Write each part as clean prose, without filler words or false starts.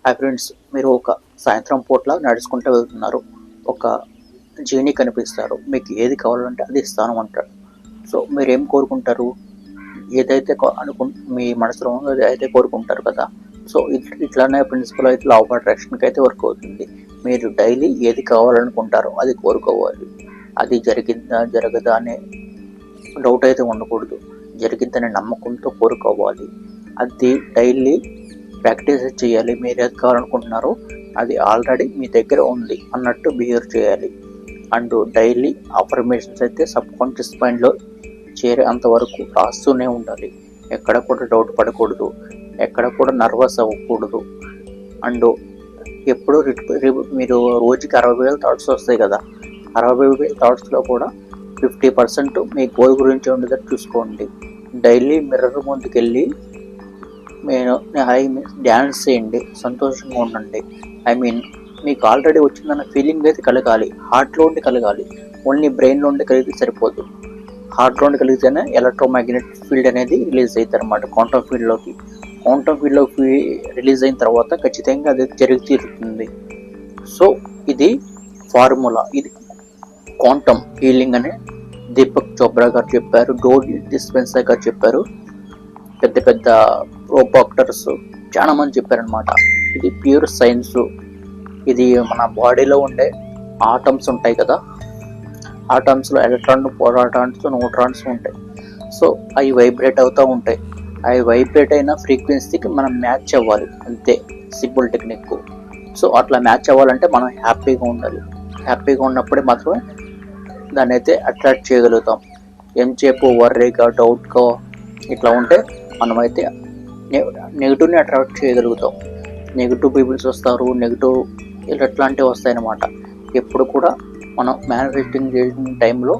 Hi friends, మీరు ఒక సాయంత్రం పూట్ల నడుచుకుంటూ వెళ్తున్నారు. ఒక జీనీ కనిపిస్తారు. మీకు ఏది కావాలంటే అది ఇస్తాను అంటాడు. సో మీరేం కోరుకుంటారు? ఏదైతే మీ మనసులో ఉందో అది అయితే కోరుకుంటారు కదా. సో ఇట్లానే ప్రిన్సిపల్ అయితే లా ఆఫ్ అట్రాక్షన్కి అయితే వర్క్ అవుతుంది. మీరు డైలీ ఏది కావాలనుకుంటారో అది కోరుకోవాలి. అది జరిగిందా జరగదా అనే డౌట్ అయితే ఉండకూడదు. జరిగిద్దనే నమ్మకంతో కోరుకోవాలి. అది డైలీ ప్రాక్టీస్ చేయాలి. మీరు ఏది కావాలనుకుంటున్నారో అది ఆల్రెడీ మీ దగ్గర ఉంది అన్నట్టు బిహేవ్ చేయాలి. అండ్ డైలీ అఫర్మేషన్స్ అయితే సబ్ కాన్షియస్ మైండ్లో చేరే అంతవరకు రాస్తూనే ఉండాలి. ఎక్కడ కూడా డౌట్ పడకూడదు, ఎక్కడ కూడా నర్వస్ అవ్వకూడదు. అండ్ ఎప్పుడు మీరు రోజుకి 60,000 థాట్స్ వస్తాయి కదా. 60,000 థాట్స్లో కూడా 50% మీ గోల్ గురించి ఉండేటట్టు చూసుకోండి. డైలీ మిర్రర్ ముందుకెళ్ళి డ్యాన్స్ చేయండి, సంతోషంగా ఉండండి. మీకు ఆల్రెడీ వచ్చిందన్న ఫీలింగ్ అయితే కలగాలి. హార్ట్లో ఉండి కలగాలి. ఓన్లీ బ్రెయిన్లో ఉండి కలిగితే సరిపోదు. హార్ట్లో ఉండి కలిగితేనే ఎలక్ట్రోమాగ్నెటిక్ ఫీల్డ్ అనేది రిలీజ్ అవుతుంది అనమాట. క్వాంటమ్ ఫీల్డ్లోకి రిలీజ్ అయిన తర్వాత ఖచ్చితంగా అది జరిగి తీరుతుంది. సో ఇది ఫార్ములా, ఇది క్వాంటమ్ హీలింగ్ అని దీపక్ చోప్రా గారు చెప్పారు, జో డిస్పెన్సా గారు చెప్పారు, పెద్ద పెద్ద డాక్టర్స్ చాలా మంది చెప్పారనమాట. ఇది ప్యూర్ సైన్స్. ఇది మన బాడీలో ఉండే ఆటమ్స్ ఉంటాయి కదా, ఆటమ్స్లో ఎలక్ట్రాన్, ప్రోటాన్స్, న్యూట్రాన్స్ ఉంటాయి. సో అవి వైబ్రేట్ అవుతూ ఉంటాయి. అవి వైబ్రేట్ అయిన ఫ్రీక్వెన్సీకి మనం మ్యాచ్ అవ్వాలి, అంతే సింపుల్ టెక్నిక్. సో అట్లా మ్యాచ్ అవ్వాలంటే మనం హ్యాపీగా ఉండాలి. హ్యాపీగా ఉన్నప్పుడే మాత్రమే దాన్ని అయితే అట్రాక్ట్ చేయగలుగుతాం. ఎంచేపు వర్రీగా, డౌట్గా ఇట్లా ఉంటే మనమైతే నెగిటివ్ని అట్రాక్ట్ చేయగలుగుతాం. నెగిటివ్ పీపుల్స్ వస్తారు, నెగిటివ్ ఇట్లాంటివి వస్తాయన్నమాట. ఎప్పుడు కూడా మనం మేనిఫెస్టింగ్ చేసిన టైంలో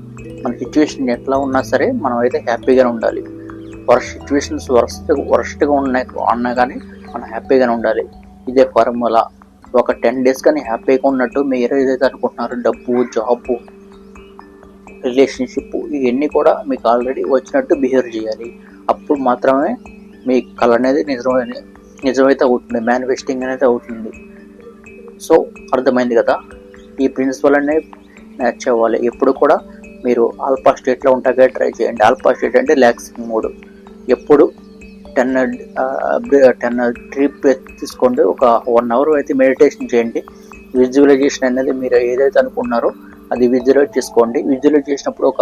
మన సిచ్యువేషన్ ఎట్లా ఉన్నా సరే మనం అయితే హ్యాపీగానే ఉండాలి. సిచ్యువేషన్స్ వర్స్ట్గా ఉన్నా కానీ మనం హ్యాపీగానే ఉండాలి. ఇదే ఫార్ములా. ఒక 10 days కానీ హ్యాపీగా ఉన్నట్టు మీరు ఏదైతే అనుకుంటున్నారో, డబ్బు, జాబు, రిలేషన్షిప్, ఇవన్నీ కూడా మీకు ఆల్రెడీ వచ్చినట్టు బిహేవ్ చేయాలి. అప్పుడు మాత్రమే మీ కళ అనేది నిజమైతే అవుతుంది, మేనిఫెస్టింగ్ అనేది అవుతుంది. సో అర్థమైంది కదా. ఈ ప్రిన్సిపల్ అనేది మ్యాచ్ అవ్వాలి. ఎప్పుడు కూడా మీరు ఆల్ఫా స్టేట్లో ఉంటాకే ట్రై చేయండి. ఆల్ఫా స్టేట్ అంటే రిలాక్సింగ్ మోడ్. ఎప్పుడు 10 ట్రిప్ తీసుకోండి. ఒక 1 hour అయితే మెడిటేషన్ చేయండి. విజువలైజేషన్ అనేది మీరు ఏదైతే అనుకున్నారో అది విజువలైజ్ చేసుకోండి. విజువలైజ్ చేసినప్పుడు ఒక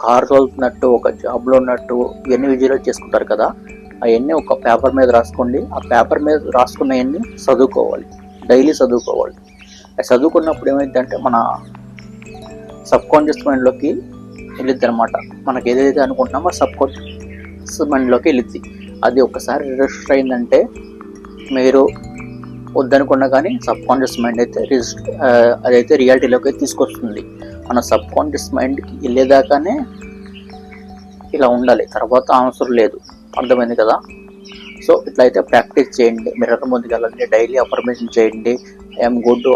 కార్ తోలుతున్నట్టు, ఒక జాబ్లో ఉన్నట్టు ఇవన్నీ విజువలైజ్ చేసుకుంటారు కదా. అవన్నీ ఒక పేపర్ మీద రాసుకోండి. ఆ పేపర్ మీద రాసుకున్నవన్నీ చదువుకోవాలి, డైలీ చదువుకోవాలి. అది చదువుకున్నప్పుడు ఏమైందంటే మన సబ్ కాన్షియస్ మైండ్లోకి వెళ్ళిద్ది అనమాట. మనకి ఏదైతే అనుకుంటున్నామో సబ్ కాన్షియస్ మైండ్లోకి వెళ్ళిద్ది. అది ఒకసారి రిజిస్టర్ అయిందంటే మీరు వద్దనుకున్నా కానీ సబ్ కాన్షియస్ మైండ్ అయితే అదైతే రియాలిటీలోకి తీసుకొస్తుంది. మన సబ్ కాన్షియస్ మైండ్కి వెళ్ళేదాకానే ఇలా ఉండాలి, తర్వాత అవసరం లేదు. అర్థమైంది కదా. సో ఇట్లయితే ప్రాక్టీస్ చేయండి. మిర్రర్ ముందుకు వెళ్ళండి, డైలీ అఫర్మేషన్ చేయండి. ఐఎమ్ గుడ్,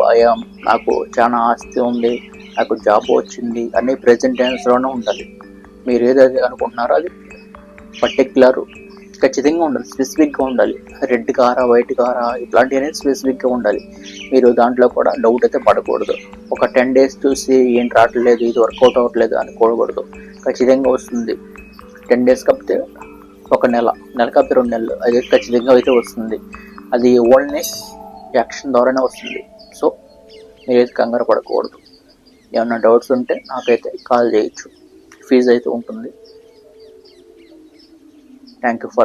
నాకు చాలా ఆస్తి ఉంది, నాకు జాబ్ వచ్చింది అన్నీ ప్రెజెంట్ టెన్స్లోనే ఉండాలి. మీరు ఏదైతే అనుకుంటున్నారో అది పర్టిక్యులర్ ఖచ్చితంగా ఉండాలి, స్పెసిఫిక్గా ఉండాలి. రెడ్ కారా, వైట్ కారా ఇట్లాంటివి అనేది స్పెసిఫిక్గా ఉండాలి. మీరు దాంట్లో కూడా డౌట్ అయితే పడకూడదు. ఒక 10 days చూసి ఏం రావట్లేదు, ఇది వర్కౌట్ అవ్వట్లేదు అనుకోకూడదు. ఖచ్చితంగా వస్తుంది. 10 days కాకపోతే ఒక నెల కాకపోతే 2 నెలలు అది ఖచ్చితంగా అయితే వస్తుంది. అది ఓన్లీ యాక్షన్ ద్వారానే వస్తుంది. సో మీరైతే కంగారు పడకూడదు. ఏమన్నా డౌట్స్ ఉంటే నాకైతే కాల్ చేయొచ్చు. ఫీజు అయితే ఉంటుంది. Thank you for